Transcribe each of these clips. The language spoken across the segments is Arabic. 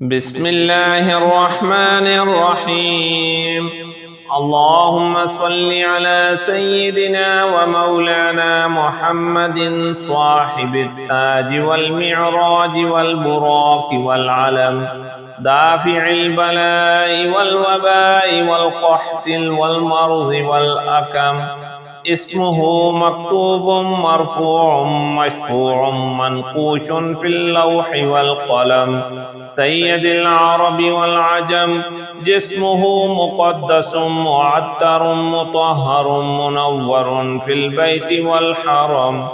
بسم الله الرحمن الرحيم. اللهم صل على سيدنا ومولانا محمد صاحب التاج والمعراج والبراق والعلم، دافع البلاء والوباء والقحط والمرض والأكم. اسمه مكتوب مرفوع مشفوع منقوش في اللوح والقلم، سيد العرب والعجم. جسمه مقدس معطر مطهر منور في البيت والحرم،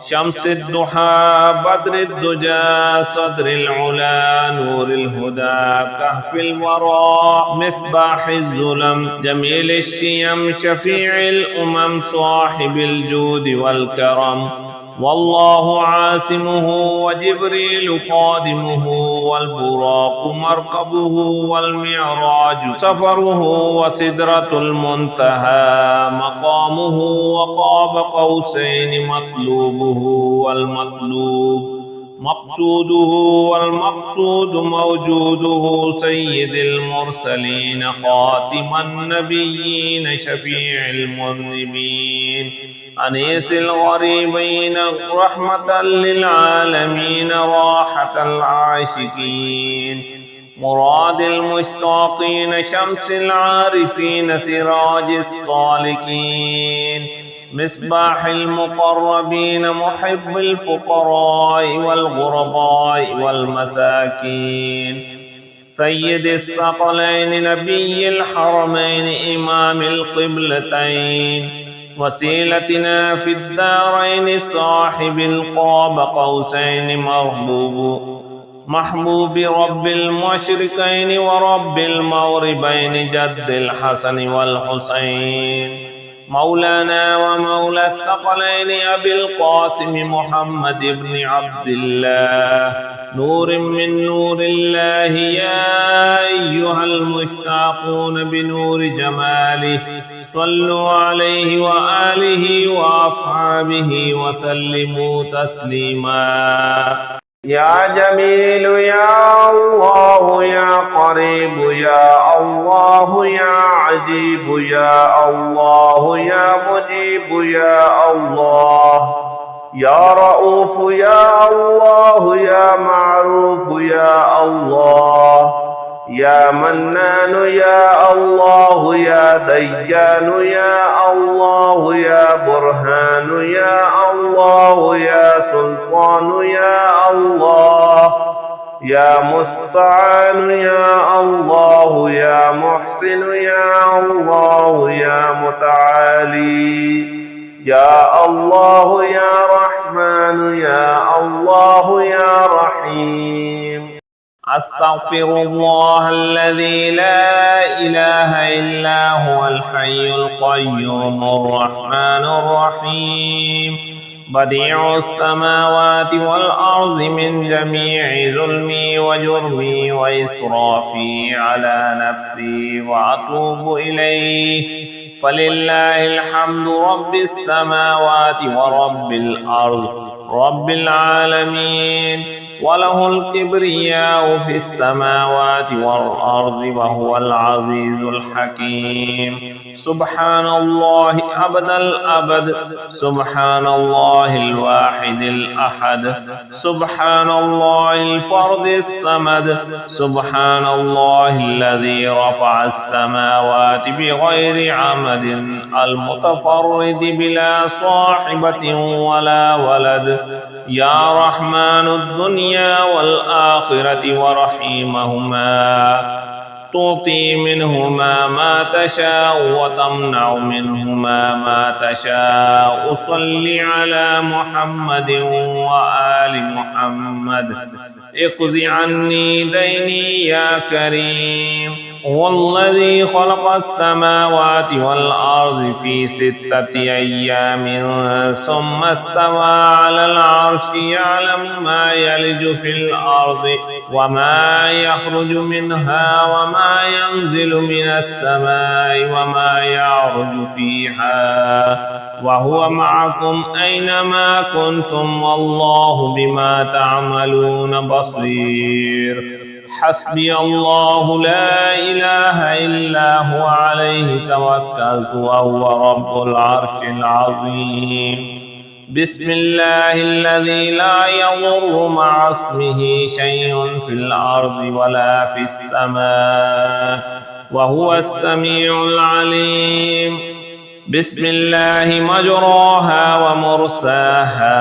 شمس الضحى بدر الدجى صدر العلا نور الهدى كهف الورى مصباح الظلم، جميل الشيم شفيع الأمم صاحب الجود والكرم. والله عاصمه وجبريل خادمه، والبراق مركبه والمعراج سفره، وسدرة المنتهى مقامه، وقاب قوسين مطلوبه والمطلوب مقصوده، والمقصود موجوده. سيد المرسلين خاتم النبيين شفيع المذنبين، أنيس الغريبين رحمة للعالمين راحة العاشقين، مراد المشتاقين شمس العارفين سراج الصالكين، مصباح المقربين محب الفقراء والغرباء والمساكين، سيد الثقلين نبي الحرمين إمام القبلتين، وسيلتنا في الدارين صاحب القاب قوسين محبوب رب المشرقين ورب المغربين جد الحسن والحسين، مولانا ومولى الثقلين أبي القاسم محمد بن عبد الله، نور من نور الله. يا أيها المشتاقون بنور جماله صلوا عليه وآله وأصحابه وسلموا تسليما. يا جميل يا الله يا قريب يا الله يا عجيب يا الله يا مجيب يا الله، يا رؤوف يا الله يا معروف يا الله، يا منان يا الله يا ديان يا الله يا برهان يا الله يا سلطان يا الله، يا مستعان يا الله يا محسن يا الله يا متعالي، يا الله يا رحمن يا الله يا رحيم. أستغفر الله الذي لا إله إلا هو الحي القيوم الرحمن الرحيم، بديع السماوات والأرض من جميع ظلمي وجرمي وإسرافي على نفسي وأتوب إليه، فلله الحمد رب السماوات ورب الأرض رب العالمين، وله الكبرياء في السماوات والأرض وهو العزيز الحكيم. سبحان الله أبد الأبد، سبحان الله الواحد الأحد، سبحان الله الفرد الصمد، سبحان الله الذي رفع السماوات بغير عمد المتفرد بلا صاحبة ولا ولد، يا رحمن الدنيا والآخرة ورحيمهما، تعطي منهما ما تشاء وتمنع منهما ما تشاء. صل على محمد وآل محمد، اقض عني ديني يا كريم. هو الذي خلق السماوات والأرض في 6 أيام ثم استوى على العرش، يعلم ما يلج في الأرض وما يخرج منها وما ينزل من السماء وما يعرج فيها، وهو معكم أينما كنتم والله بما تعملون بصير. حسبي الله لا إله إلا هو عليه توكلت وهو رب العرش العظيم. بسم الله الذي لا يضر مع اسمه شيء في الأرض ولا في السماء وهو السميع العليم. بسم الله مجراها ومرساها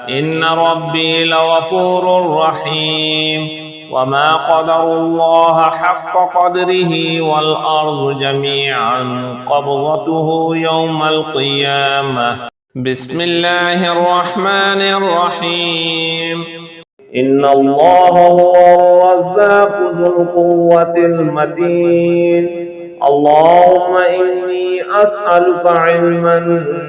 إن ربي لغفور رحيم. وما قدر الله حق قدره والأرض جميعا قبضته يوم القيامة. بسم الله الرحمن الرحيم. إن الله هو الرزاق ذو القوة المتين. اللهم إني أسألك علما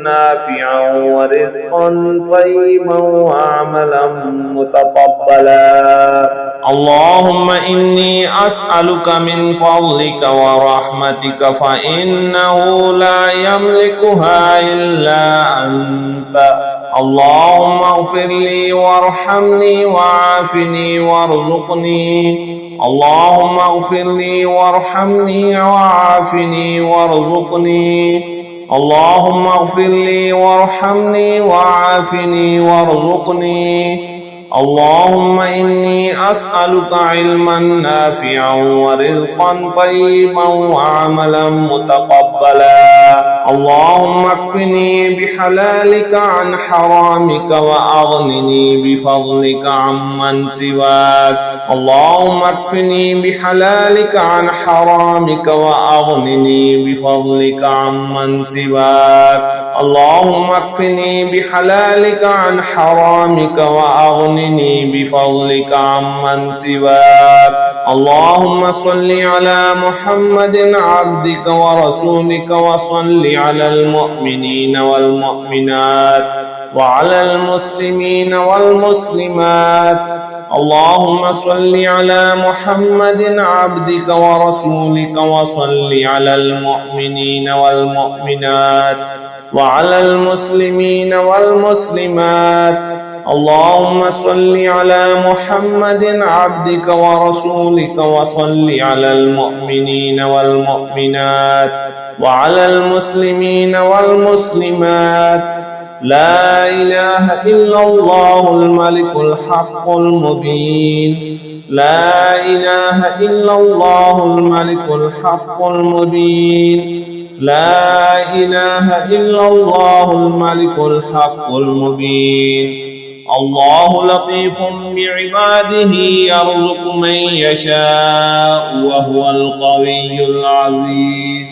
نافعا ورزقا طيبا وعملا متقبلا. اللهم إني أسألك من فضلك ورحمتك فإنه لا يملكها إلا أنت. اللهم اغفر لي وارحمني وعافني وارزقني. اللهم اغفر لي وارحمني وعافني وارزقني. اللهم اغفر لي وارحمني وعافني وارزقني. اللهم إني أسألك علما نافعا ورزقا طيبا وعملا متقبلا. اللهم اكفني بحلالك عن حرامك وأغنني بفضلك عمن سواك. اللهم اكفني بحلالك عن حرامك وأغنني بفضلك عمن سواك. اللهم اكفني بحلالك عن حرامك وأغنني بفضلك عمن سواك. اللهم صل على محمد عبدك ورسولك وصل على المؤمنين والمؤمنات وعلى المسلمين والمسلمات. اللهم صل على محمد عبدك ورسولك وصل على المؤمنين والمؤمنات وعلى المسلمين والمسلمات. اللهم صل على محمد عبدك ورسولك وصل على المؤمنين والمؤمنات وعلى المسلمين والمسلمات. لا إله إلا الله الملك الحق المبين. لا إله إلا الله الملك الحق المبين. لا إله إلا الله الملك الحق المبين. الله لطيف بعباده يرزق من يشاء وهو القوي العزيز.